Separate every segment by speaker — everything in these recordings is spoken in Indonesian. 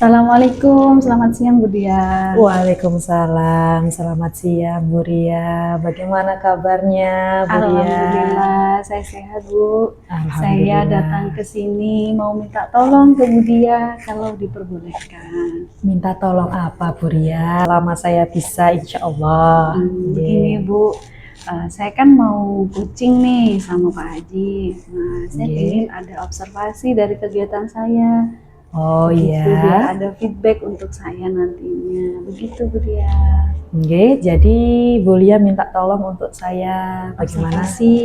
Speaker 1: Assalamualaikum, selamat siang Bu Dia.
Speaker 2: Waalaikumsalam, selamat siang Bu Ria. Bagaimana kabarnya Bu Ria?
Speaker 1: Alhamdulillah, saya sehat Bu. Saya datang
Speaker 2: Alhamdulillah.
Speaker 1: ke sini mau minta tolong ke Bu Dia kalau diperbolehkan.
Speaker 2: Minta tolong apa Bu Ria? Selama saya bisa, insya Allah.
Speaker 1: Begini Bu, saya kan mau coaching nih sama Pak Haji. Nah, saya ingin ada observasi dari kegiatan saya.
Speaker 2: Oh
Speaker 1: Begitu, biar
Speaker 2: iya.
Speaker 1: ada feedback untuk saya nantinya. Begitu Bu Dia.
Speaker 2: Jadi Bu Ria minta tolong untuk saya bagaimana
Speaker 1: Observasi.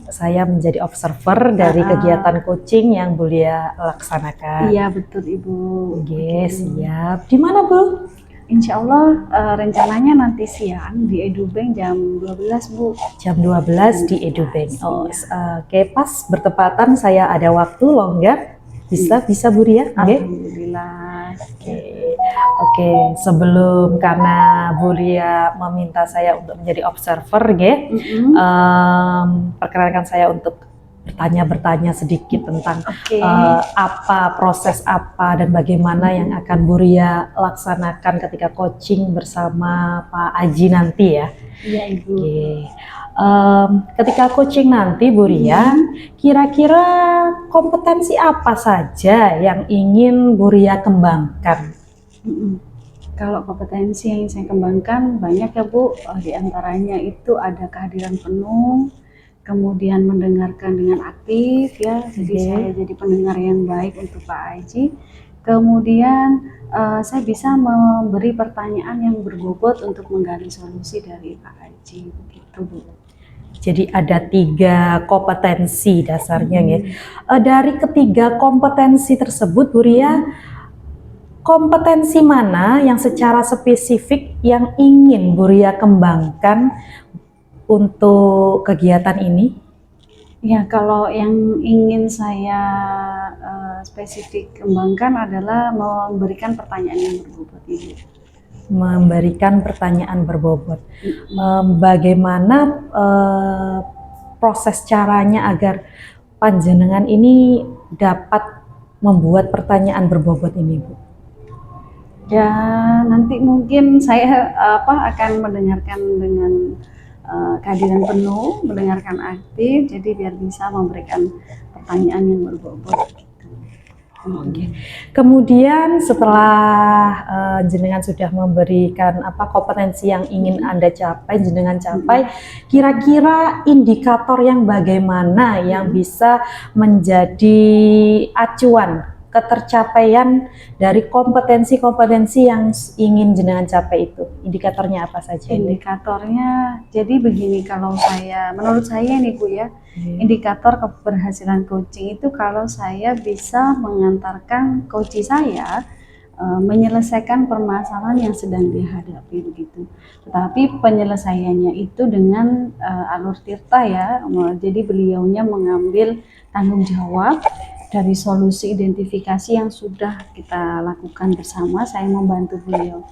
Speaker 2: saya menjadi observer dari kegiatan coaching yang Bu Ria laksanakan.
Speaker 1: Iya betul Ibu.
Speaker 2: Siap. Di mana Bu?
Speaker 1: Insya Allah rencananya nanti siang di EduBank jam 12 Bu.
Speaker 2: Jam 12 di EduBank. Oke, pas bertepatan saya ada waktu longgar. Bisa Bu Ria?
Speaker 1: Alhamdulillah.
Speaker 2: Oke, sebelum karena Bu Ria meminta saya untuk menjadi observer, perkenalkan saya untuk bertanya sedikit tentang apa proses apa dan bagaimana yang akan Bu Ria laksanakan ketika coaching bersama Pak Aji nanti ya.
Speaker 1: Iya Ibu.
Speaker 2: Ketika coaching nanti Bu Ria, kira-kira kompetensi apa saja yang ingin Bu Ria kembangkan?
Speaker 1: Kalau kompetensi yang saya kembangkan banyak ya Bu, di antaranya itu ada kehadiran penuh, kemudian mendengarkan dengan aktif ya, jadi saya jadi pendengar yang baik untuk Pak Haji. Kemudian saya bisa memberi pertanyaan yang berbobot untuk menggali solusi dari Pak Haji, begitu Bu.
Speaker 2: Jadi ada 3 kompetensi dasarnya ya. Dari ketiga kompetensi tersebut Bu Ria, kompetensi mana yang secara spesifik yang ingin Bu Ria kembangkan untuk kegiatan ini?
Speaker 1: Ya, kalau yang ingin saya spesifik kembangkan adalah memberikan pertanyaan yang berbobot ini.
Speaker 2: Memberikan pertanyaan berbobot. Bagaimana proses caranya agar panjenengan ini dapat membuat pertanyaan berbobot ini, Bu?
Speaker 1: Ya, nanti mungkin saya akan mendengarkan dengan kehadiran penuh, mendengarkan aktif, jadi biar bisa memberikan pertanyaan yang berbobot.
Speaker 2: Kemudian setelah jenengan sudah memberikan kompetensi yang ingin Anda capai, jenengan capai, kira-kira indikator yang bagaimana yang bisa menjadi acuan ketercapaian dari kompetensi-kompetensi yang ingin jenengan capai itu? Indikatornya apa saja?
Speaker 1: Indikatornya, jadi begini, kalau menurut saya nih Bu ya, indikator keberhasilan coaching itu kalau saya bisa mengantarkan coach saya menyelesaikan permasalahan yang sedang dihadapi begitu. Tetapi penyelesaiannya itu dengan alur tirta ya, jadi beliaunya mengambil tanggung jawab dari solusi identifikasi yang sudah kita lakukan bersama, saya membantu beliau.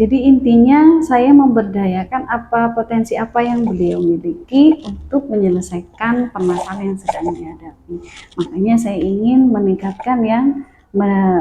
Speaker 1: Jadi intinya saya memberdayakan potensi apa yang beliau miliki untuk menyelesaikan permasalahan yang sedang dihadapi. Makanya saya ingin meningkatkan yang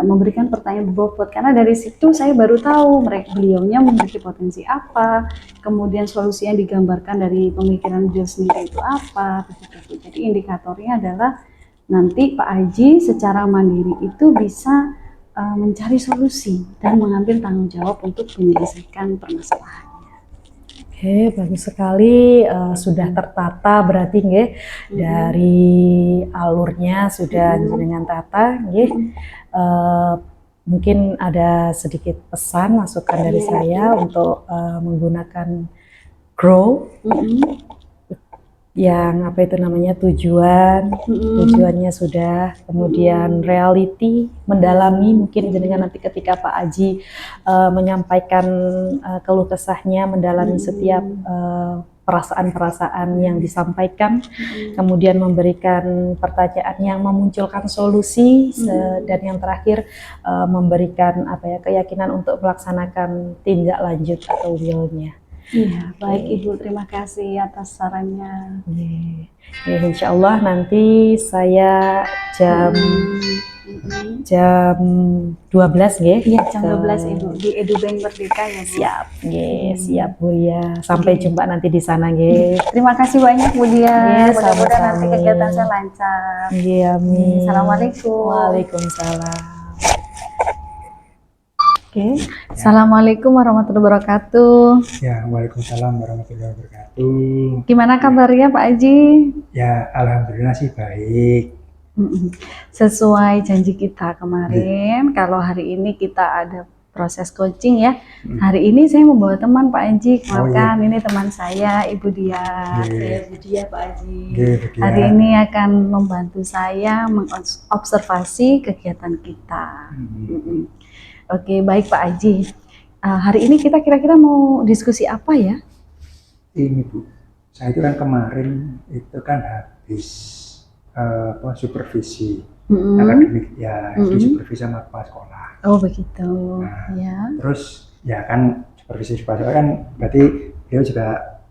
Speaker 1: memberikan pertanyaan berbobot, karena dari situ saya baru tahu beliaunya memiliki potensi apa, kemudian solusi yang digambarkan dari pemikiran beliau sendiri itu apa. Jadi indikatornya adalah nanti Pak Haji secara mandiri itu bisa mencari solusi dan mengambil tanggung jawab untuk menyelesaikan permasalahannya.
Speaker 2: Oke, bagus sekali, sudah tertata berarti nggih, dari alurnya sudah jenengan tata nggih. Mungkin ada sedikit pesan masukan dari saya untuk menggunakan grow yang tujuannya sudah, kemudian reality, mendalami, mungkin jenengan nanti ketika Pak Aji menyampaikan keluh kesahnya, mendalami setiap perasaan-perasaan yang disampaikan, kemudian memberikan pertanyaan yang memunculkan solusi, dan yang terakhir memberikan keyakinan untuk melaksanakan tindak lanjut atau will-nya.
Speaker 1: Iya, baik Ibu, terima kasih atas sarannya.
Speaker 2: Ya, insya Allah nanti saya jam
Speaker 1: Mm-mm.
Speaker 2: jam 12 ya.
Speaker 1: Iya, jam 12 Ibu di EduBank Merdeka ya Bu.
Speaker 2: Siap, siap Bu ya. Sampai jumpa nanti di sana ya.
Speaker 1: Terima kasih banyak Bu Dia.
Speaker 2: Iya,
Speaker 1: Mudah-mudahan nanti
Speaker 2: sama-sama.
Speaker 1: kegiatan saya lancar.
Speaker 2: Iya, amin.
Speaker 1: Assalamualaikum.
Speaker 2: Waalaikumsalam.
Speaker 1: Oke. Assalamualaikum warahmatullahi wabarakatuh.
Speaker 3: Ya, waalaikumsalam warahmatullahi wabarakatuh.
Speaker 1: Gimana kabarnya Pak Haji?
Speaker 3: Ya, alhamdulillah sih baik.
Speaker 1: Sesuai janji kita kemarin, kalau hari ini kita ada proses coaching ya. Hari ini saya membawa teman Pak Haji, kenalkan ini teman saya Ibu Dia.
Speaker 3: Iya.
Speaker 1: Ibu Dia Pak Haji.
Speaker 3: Iya, Bu Dia.
Speaker 1: Hari ini akan membantu saya mengobservasi kegiatan kita. Oke, baik Pak Haji. Hari ini kita kira-kira mau diskusi apa ya?
Speaker 3: Ini Bu, saya itu kan kemarin itu kan habis supervisi akademik ya, di supervisi sama kepala sekolah.
Speaker 1: Oh begitu,
Speaker 3: Nah,
Speaker 1: ya.
Speaker 3: Terus ya kan supervisi kepala sekolah kan berarti beliau juga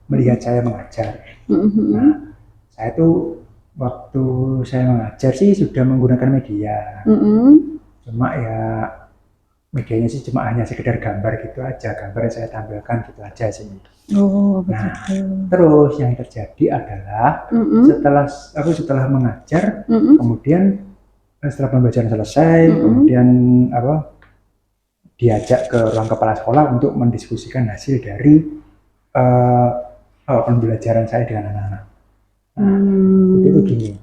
Speaker 3: melihat saya mengajar. Nah, saya tuh waktu saya mengajar sih sudah menggunakan media. Cuma ya medianya sih cuma hanya sekedar gambar gitu aja, gambar yang saya tampilkan gitu aja sih.
Speaker 1: Oh
Speaker 3: Nah,
Speaker 1: begitu.
Speaker 3: terus yang terjadi adalah setelah mengajar, kemudian setelah pembelajaran selesai, kemudian diajak ke ruang kepala sekolah untuk mendiskusikan hasil dari pembelajaran saya dengan anak-anak. Nah, itu gini,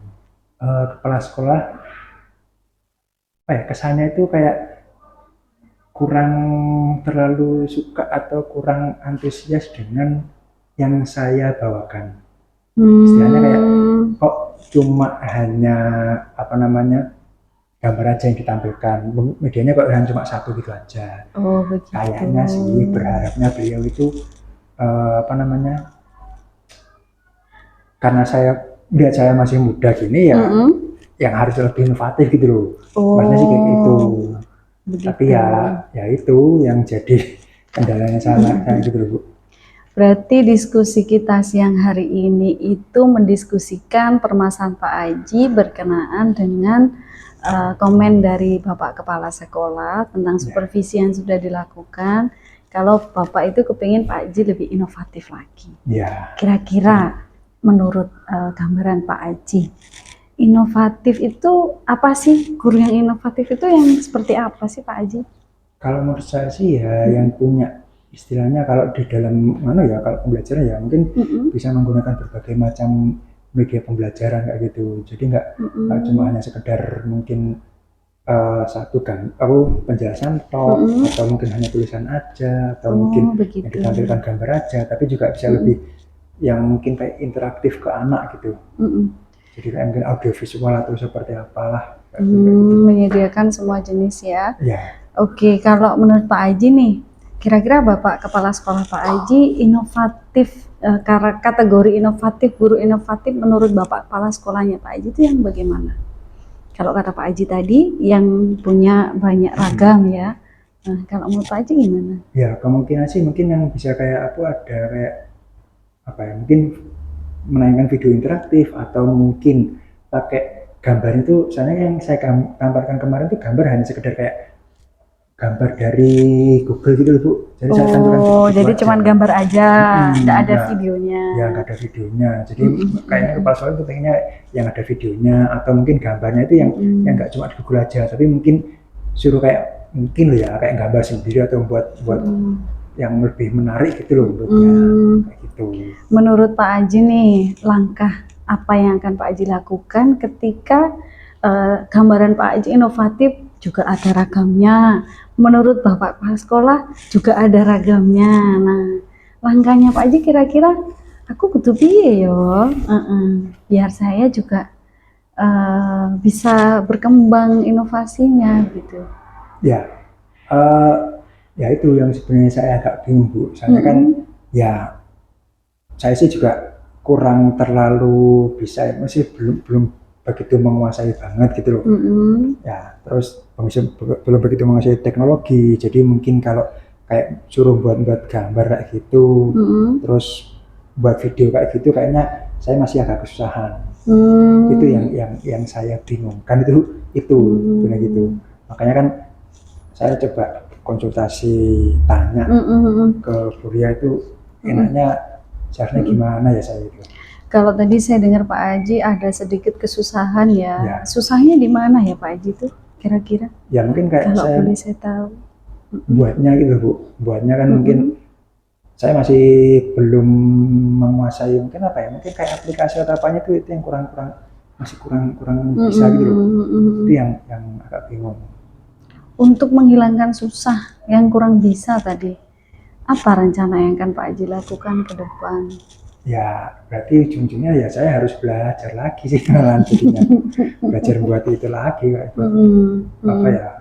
Speaker 3: kepala sekolah kesannya itu kayak kurang terlalu suka atau kurang antusias dengan yang saya bawakan. Istilahnya kayak kok cuma hanya gambar aja yang ditampilkan, medianya kok hanya cuma satu gitu aja.
Speaker 1: Oh begitu.
Speaker 3: Kayaknya sih berharapnya beliau itu karena saya lihat saya masih muda gini ya, yang harus lebih inovatif gitu loh. Maksudnya sih kayak gitu.
Speaker 1: Begitu.
Speaker 3: Tapi ya itu yang jadi kendalanya saya gitu loh Bu.
Speaker 1: Berarti diskusi kita siang hari ini itu mendiskusikan permasalahan Pak Haji berkenaan dengan komen dari Bapak Kepala Sekolah tentang supervisi yang sudah dilakukan. Kalau Bapak itu kepingin Pak Haji lebih inovatif lagi.
Speaker 3: Ya.
Speaker 1: Kira-kira menurut gambaran Pak Haji, inovatif itu apa sih? Guru yang inovatif itu yang seperti apa sih Pak Haji?
Speaker 3: Kalau menurut saya sih ya yang punya istilahnya kalau di dalam kalau pembelajaran ya mungkin bisa menggunakan berbagai macam media pembelajaran kayak gitu. Jadi nggak cuma hanya sekedar mungkin penjelasan atau mungkin hanya tulisan aja atau mungkin yang ditampilkan gambar aja, tapi juga bisa lebih yang mungkin kayak interaktif ke anak gitu. Jadi kayak mungkin audiovisual atau seperti apalah.
Speaker 1: Menyediakan semua jenis ya.
Speaker 3: Ya.
Speaker 1: Oke, kalau menurut Pak Haji nih, kira-kira Bapak Kepala Sekolah Pak Haji inovatif, kategori inovatif, guru inovatif menurut Bapak Kepala Sekolahnya Pak Haji itu yang bagaimana? Kalau kata Pak Haji tadi yang punya banyak ragam ya. Nah, kalau menurut Pak Haji gimana?
Speaker 3: Ya, kemungkinan sih mungkin yang bisa kayak mungkin menayangkan video interaktif atau mungkin pakai gambar itu. Soalnya yang saya gambarkan kemarin itu gambar hanya sekedar kayak gambar dari Google gitu loh Bu. Jadi saya tampilkan
Speaker 1: jadi cuma gambar aja, nggak ada videonya.
Speaker 3: Ya nggak ada videonya. Jadi kayaknya kepala sekolah itu pengennya yang ada videonya atau mungkin gambarnya itu yang nggak cuma di Google aja, tapi mungkin suruh kayak mungkin loh ya kayak gambar sendiri atau buat yang lebih menarik gitu loh menurutnya. Kayak gitu.
Speaker 1: Menurut Pak Haji nih, langkah apa yang akan Pak Haji lakukan ketika gambaran Pak Haji inovatif juga ada ragamnya, menurut Bapak Kepala Sekolah juga ada ragamnya. Nah, langkahnya Pak Haji kira-kira aku kudu piye yo? Biar saya juga bisa berkembang inovasinya gitu.
Speaker 3: Ya, ya itu yang sebenarnya saya agak bingung Bu. Soalnya kan ya saya sih juga kurang terlalu bisa, masih belum begitu menguasai banget gitu loh. Ya, terus belum begitu menguasai teknologi. Jadi mungkin kalau kayak suruh buat gambar kayak gitu, terus buat video kayak gitu, kayaknya saya masih agak kesusahan. Itu yang saya bingung kan, itu benar gitu. Makanya kan saya coba konsultasi, tanya ke Buria itu enaknya seharusnya gimana ya saya itu.
Speaker 1: Kalau tadi saya dengar Pak Haji ada sedikit kesusahan ya.
Speaker 3: Ya.
Speaker 1: Susahnya di mana ya Pak Haji tuh kira-kira?
Speaker 3: Ya mungkin kayak
Speaker 1: Kalau
Speaker 3: saya
Speaker 1: boleh saya tahu.
Speaker 3: buatnya gitu Bu, buatnya kan mungkin saya masih belum menguasai, mungkin apa ya, mungkin kayak aplikasi atau apanya itu yang masih kurang bisa gitu loh. Itu yang agak bingung.
Speaker 1: Untuk menghilangkan susah yang kurang bisa tadi, apa rencana yang akan Pak Haji lakukan ke depan?
Speaker 3: Ya berarti ujung-ujungnya ya saya harus belajar lagi sih lanjutnya. Belajar buat itu lagi kayak apa ya,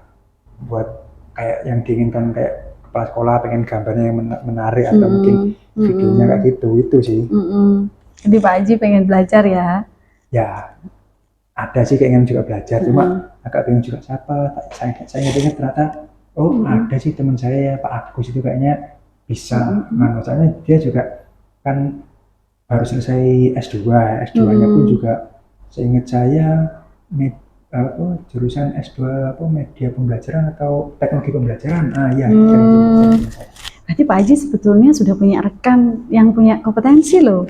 Speaker 3: buat kayak yang diinginkan, kayak kepala sekolah pengen gambarnya yang menarik atau mungkin videonya kayak gitu, itu sih.
Speaker 1: Jadi Pak Haji pengen belajar ya?
Speaker 3: Ya ada sih keinginan juga belajar, cuma agak bingung juga siapa. Saya ingat ternyata ada sih teman saya Pak Agus itu kayaknya bisa. Soalnya dia juga kan baru selesai S2-nya pun juga seingat saya jurusan S2 media pembelajaran atau teknologi pembelajaran. Teknologi pembelajaran.
Speaker 1: Berarti Pak Haji sebetulnya sudah punya rekan yang punya kompetensi loh.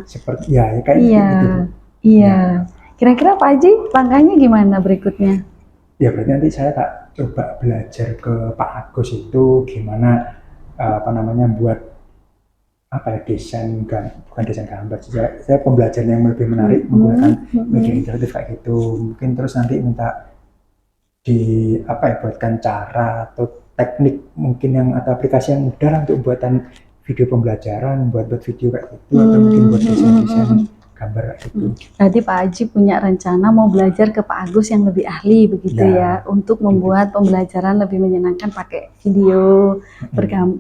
Speaker 3: Seperti ya kayak gitu.
Speaker 1: Iya. Kira-kira Pak Haji langkahnya gimana berikutnya?
Speaker 3: Ya berarti nanti saya tak coba belajar ke Pak Agus itu gimana buat desain, bukan desain gambar, saya pembelajaran yang lebih menarik menggunakan media interaktif kayak gitu. Mungkin terus nanti minta buatkan cara atau teknik mungkin yang atau aplikasi yang mudah lah untuk buatan video pembelajaran, buat video kayak gitu, atau mungkin buat desain gambar kayak gitu.
Speaker 1: Berarti Pak Haji punya rencana mau belajar ke Pak Agus yang lebih ahli begitu ya, untuk membuat pembelajaran lebih menyenangkan pakai video,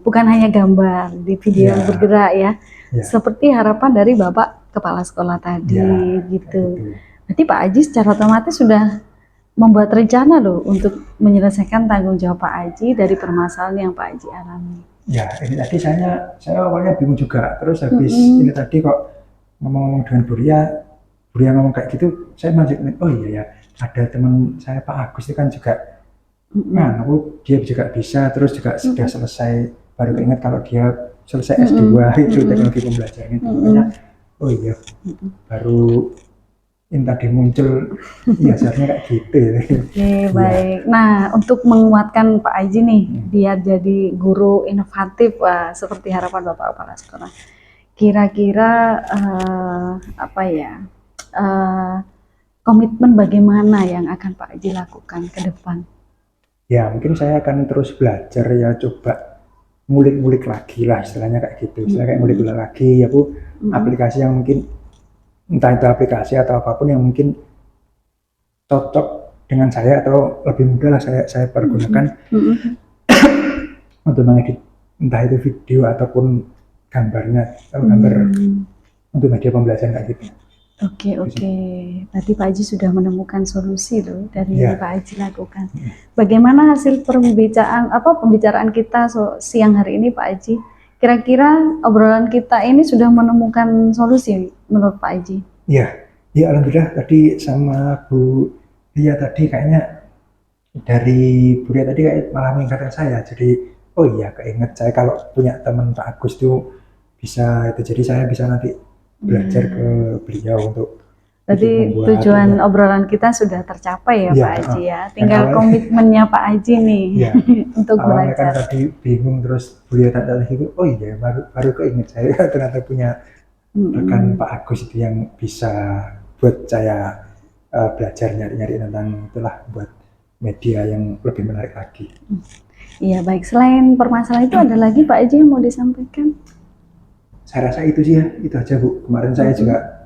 Speaker 1: bukan hanya gambar, di video yang bergerak ya. Seperti harapan dari Bapak Kepala Sekolah tadi gitu. Berarti Pak Haji secara otomatis sudah membuat rencana loh untuk menyelesaikan tanggung jawab Pak Haji dari permasalahan yang Pak Haji alami.
Speaker 3: Ya ini tadi saya awalnya bingung juga, terus habis ini tadi kok ngomong-ngomong dengan Buria ngomong kayak gitu, saya masih iya ya, ada teman saya Pak Agus itu kan juga dia juga bisa, terus juga sudah selesai, baru ingat kalau dia selesai S2 itu teknologi pembelajaran itu. Makanya iya baru yang tadi muncul, ya seharusnya kayak gitu ya.
Speaker 1: Oke, baik. Nah, untuk menguatkan Pak Haji nih biar jadi guru inovatif seperti harapan Bapak Kepala Sekolah, kira-kira komitmen bagaimana yang akan Pak Haji lakukan ke depan?
Speaker 3: Ya mungkin saya akan terus belajar ya, coba ngulik-ngulik lagi lah istilahnya kayak gitu. Istilahnya kayak ngulik-ngulik lagi ya Bu, aplikasi yang mungkin entah itu aplikasi atau apapun yang mungkin cocok dengan saya atau lebih mudah lah saya pergunakan untuk mengedit entah itu video ataupun gambarnya atau gambar untuk media pembelajaran kayak gitu.
Speaker 1: Oke. Berarti Pak Haji sudah menemukan solusi loh dari yang Pak Haji lakukan. Bagaimana hasil pembicaraan kita siang hari ini Pak Haji? Kira-kira obrolan kita ini sudah menemukan solusi menurut Pak Haji?
Speaker 3: Ya alhamdulillah tadi sama Bu Ria tadi kayaknya dari Bu Ria tadi kayak malah mengingatkan saya. Jadi keinget saya kalau punya teman Pak Agus itu bisa itu, jadi saya bisa nanti belajar ke beliau untuk.
Speaker 1: Jadi tujuan obrolan kita sudah tercapai ya Pak Haji ya. Tinggal komitmennya Pak Haji nih untuk
Speaker 3: awalnya
Speaker 1: belajar.
Speaker 3: Kan tadi bingung, terus beliau tanya gitu, baru keinget saya ternyata punya rekan Pak Agus itu yang bisa buat saya belajar nyari tentang itulah, buat media yang lebih menarik lagi.
Speaker 1: Iya baik, selain permasalahan itu ada lagi Pak Haji yang mau disampaikan?
Speaker 3: Saya rasa itu sih ya, itu aja Bu. Kemarin saya juga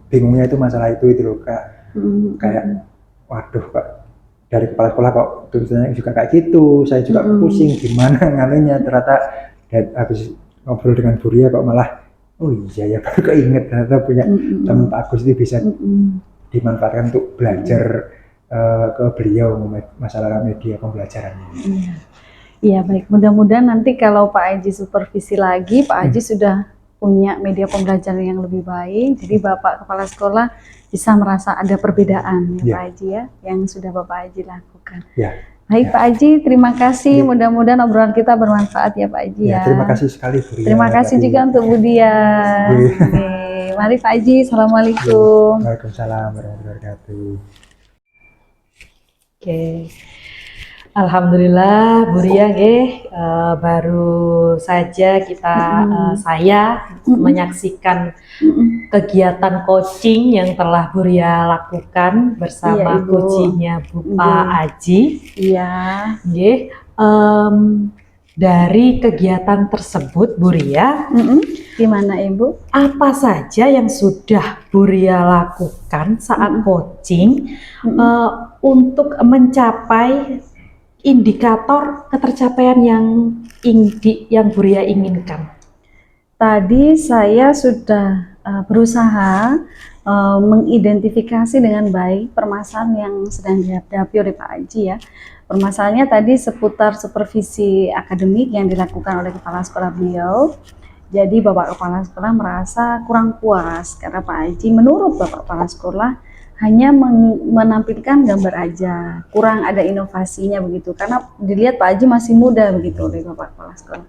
Speaker 3: bingungnya itu masalah itu loh Kak. Kayak waduh Kak, dari kepala sekolah kok tulisannya juga kayak gitu. Saya juga pusing gimana nganunya, ternyata habis ngobrol dengan Bu Ria kok malah iya ya, baru keinget ternyata punya teman Pak Agus itu bisa dimanfaatkan untuk belajar ke beliau masalah media pembelajarannya.
Speaker 1: Iya baik, mudah-mudahan nanti kalau Pak Aji supervisi lagi, Pak Aji sudah punya media pembelajaran yang lebih baik, jadi Bapak Kepala Sekolah bisa merasa ada perbedaan ya
Speaker 3: Ya.
Speaker 1: Pak Aji ya, yang sudah Bapak Aji lakukan.
Speaker 3: Ya.
Speaker 1: Baik
Speaker 3: Ya.
Speaker 1: Pak Aji, terima kasih,
Speaker 3: Ya.
Speaker 1: mudah-mudahan obrolan kita bermanfaat ya Pak Aji
Speaker 3: Ya,
Speaker 1: ya.
Speaker 3: terima kasih sekali Bu Ria.
Speaker 1: Terima kasih
Speaker 3: tadi.
Speaker 1: juga untuk Bu Dia.
Speaker 3: Iya.
Speaker 1: Oke, mari Pak Aji, Assalamualaikum.
Speaker 3: Waalaikumsalam warahmatullahi wabarakatuh.
Speaker 2: Oke. Alhamdulillah Bu Ria nggih, baru saja saya menyaksikan kegiatan coaching yang telah Bu Ria lakukan bersama
Speaker 1: Iya, Ibu.
Speaker 2: coachingnya Pak Aji.
Speaker 1: Iya.
Speaker 2: Nggih, dari kegiatan tersebut Bu Ria,
Speaker 1: Gimana Ibu?
Speaker 2: apa saja yang sudah Bu Ria lakukan saat coaching untuk mencapai indikator ketercapaian yang Bu Ria inginkan?
Speaker 1: Tadi saya sudah berusaha mengidentifikasi dengan baik permasalahan yang sedang dihadapi oleh Pak Aji ya. Permasalahannya tadi seputar supervisi akademik yang dilakukan oleh kepala sekolah beliau. Jadi Bapak Kepala Sekolah merasa kurang puas karena Pak Aji menurut Bapak Kepala Sekolah hanya menampilkan gambar aja, kurang ada inovasinya begitu, karena dilihat Pak Aji masih muda begitu oleh Bapak Kepala Sekolah.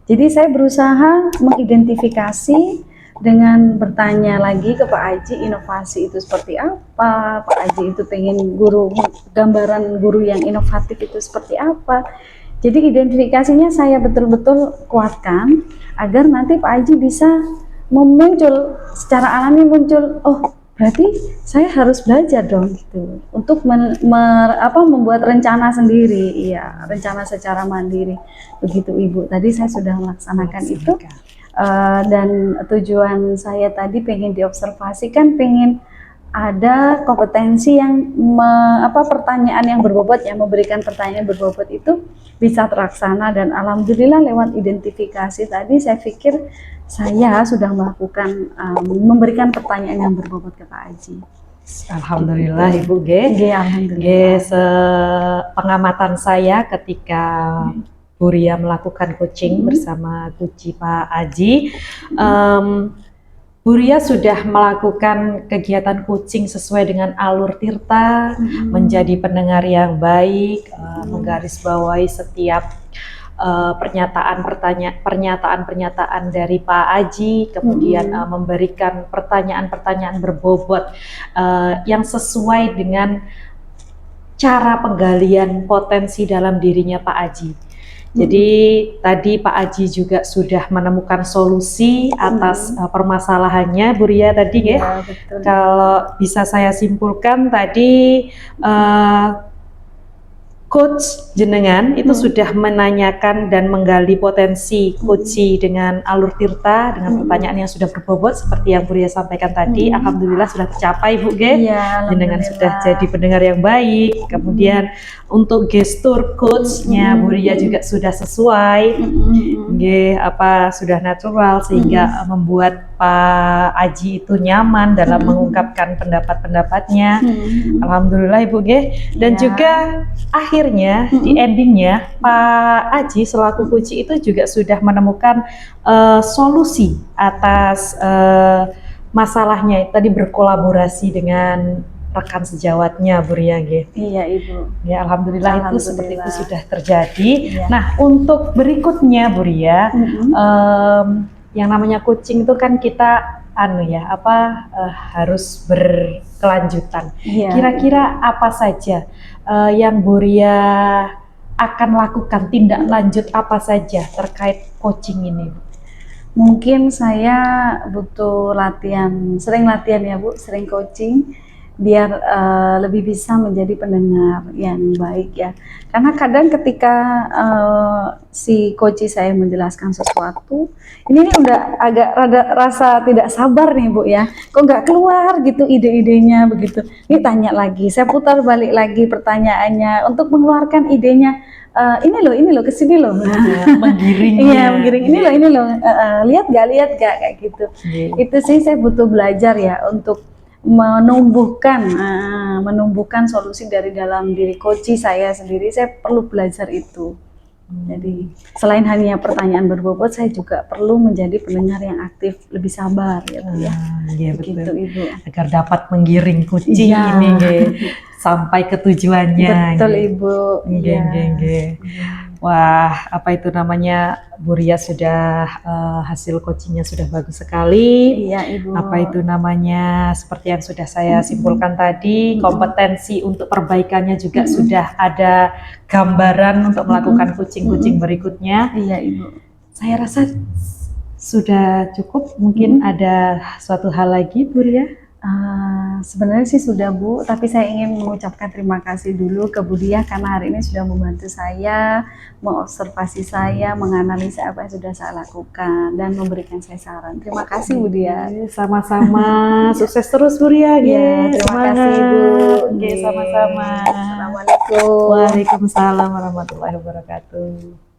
Speaker 1: Jadi saya berusaha mengidentifikasi dengan bertanya lagi ke Pak Aji, inovasi itu seperti apa, Pak Aji itu pengen gambaran guru yang inovatif itu seperti apa. Jadi identifikasinya saya betul-betul kuatkan agar nanti Pak Aji bisa muncul secara alami muncul, oh berarti saya harus belajar dong gitu untuk membuat rencana sendiri, iya rencana secara mandiri begitu Ibu. Tadi saya sudah melaksanakan itu dan tujuan saya tadi pengen diobservasi kan pengen ada kompetensi yang pertanyaan yang berbobot, yang memberikan pertanyaan berbobot itu bisa terlaksana, dan alhamdulillah lewat identifikasi tadi saya pikir saya sudah melakukan memberikan pertanyaan yang berbobot ke Pak Aji.
Speaker 2: Alhamdulillah Ibu G.
Speaker 1: Alhamdulillah.
Speaker 2: Pengamatan saya ketika Bu Ria melakukan coaching bersama Coach Pak Aji, Bu Ria sudah melakukan kegiatan coaching sesuai dengan alur Tirta, menjadi pendengar yang baik, menggarisbawahi setiap pernyataan-pernyataan dari Pak Aji, kemudian memberikan pertanyaan-pertanyaan berbobot yang sesuai dengan cara penggalian potensi dalam dirinya Pak Aji. Jadi tadi Pak Aji juga sudah menemukan solusi atas permasalahannya Bu Ria tadi ya.
Speaker 1: Betul.
Speaker 2: Kalau bisa saya simpulkan tadi Coach jenengan itu sudah menanyakan dan menggali potensi coachi dengan alur Tirta dengan pertanyaan yang sudah berbobot seperti yang Bu Ria sampaikan tadi. Alhamdulillah sudah tercapai Bu Ge.
Speaker 1: Iya,
Speaker 2: Jenengan sudah jadi pendengar yang baik. Kemudian untuk gestur coachnya Bu Ria juga sudah sesuai, sudah natural sehingga membuat Pak Aji itu nyaman dalam mengungkapkan pendapat-pendapatnya. Alhamdulillah Ibu Ge. Dan juga akhirnya di endingnya Pak Aji selaku coach itu juga sudah menemukan solusi atas masalahnya tadi, berkolaborasi dengan rekan sejawatnya Bu Ria G.
Speaker 1: Iya Ibu.
Speaker 2: Ya alhamdulillah, itu seperti itu sudah terjadi.
Speaker 1: Iya.
Speaker 2: Nah untuk berikutnya Bu Ria, yang namanya coaching itu kan kita harus berkelanjutan.
Speaker 1: Iya.
Speaker 2: Kira-kira apa saja yang Bu Ria akan lakukan, tindak lanjut apa saja terkait coaching ini?
Speaker 1: Mungkin saya butuh sering latihan ya Bu, sering coaching biar lebih bisa menjadi pendengar yang baik ya. Karena kadang ketika si coach saya menjelaskan sesuatu, ini udah agak rasa tidak sabar nih Bu ya. Kok nggak keluar gitu ide-idenya begitu. Ini tanya lagi, saya putar balik lagi pertanyaannya untuk mengeluarkan idenya. Ini loh kesini loh.
Speaker 2: Menggiring.
Speaker 1: Iya, menggiring. Ini loh. Lihat gak kayak gitu. Itu sih saya butuh belajar ya untuk menumbuhkan solusi dari dalam diri coach saya sendiri. Saya perlu belajar itu Jadi selain hanya pertanyaan berbobot, saya juga perlu menjadi pendengar yang aktif, lebih sabar ya Bu ya.
Speaker 2: Iya
Speaker 1: Begitu
Speaker 2: betul.
Speaker 1: Ibu.
Speaker 2: Agar dapat menggiring kucing
Speaker 1: Iya.
Speaker 2: ini nggih, sampai ke tujuannya.
Speaker 1: Betul
Speaker 2: nggih.
Speaker 1: Ibu.
Speaker 2: Nggih,
Speaker 1: Iya.
Speaker 2: nggih, nggih. Wah, apa itu namanya, Bu Ria sudah hasil coachingnya sudah bagus sekali.
Speaker 1: Iya Ibu.
Speaker 2: Apa itu namanya, seperti yang sudah saya simpulkan tadi, kompetensi untuk perbaikannya juga sudah ada gambaran untuk melakukan coaching-coaching berikutnya.
Speaker 1: Iya Ibu.
Speaker 2: Saya rasa sudah cukup. Mungkin ada suatu hal lagi, Bu Ria?
Speaker 1: Sebenarnya sih sudah Bu, tapi saya ingin mengucapkan terima kasih dulu ke Bu Dia karena hari ini sudah membantu saya, mengobservasi saya, menganalisa apa yang sudah saya lakukan dan memberikan saya saran. Terima kasih Bu Dia.
Speaker 2: Sama-sama, sukses terus Bu Ria.
Speaker 1: Ya, terima kasih Bu.
Speaker 2: Oke, sama-sama.
Speaker 1: Assalamualaikum.
Speaker 2: Waalaikumsalam warahmatullahi wabarakatuh.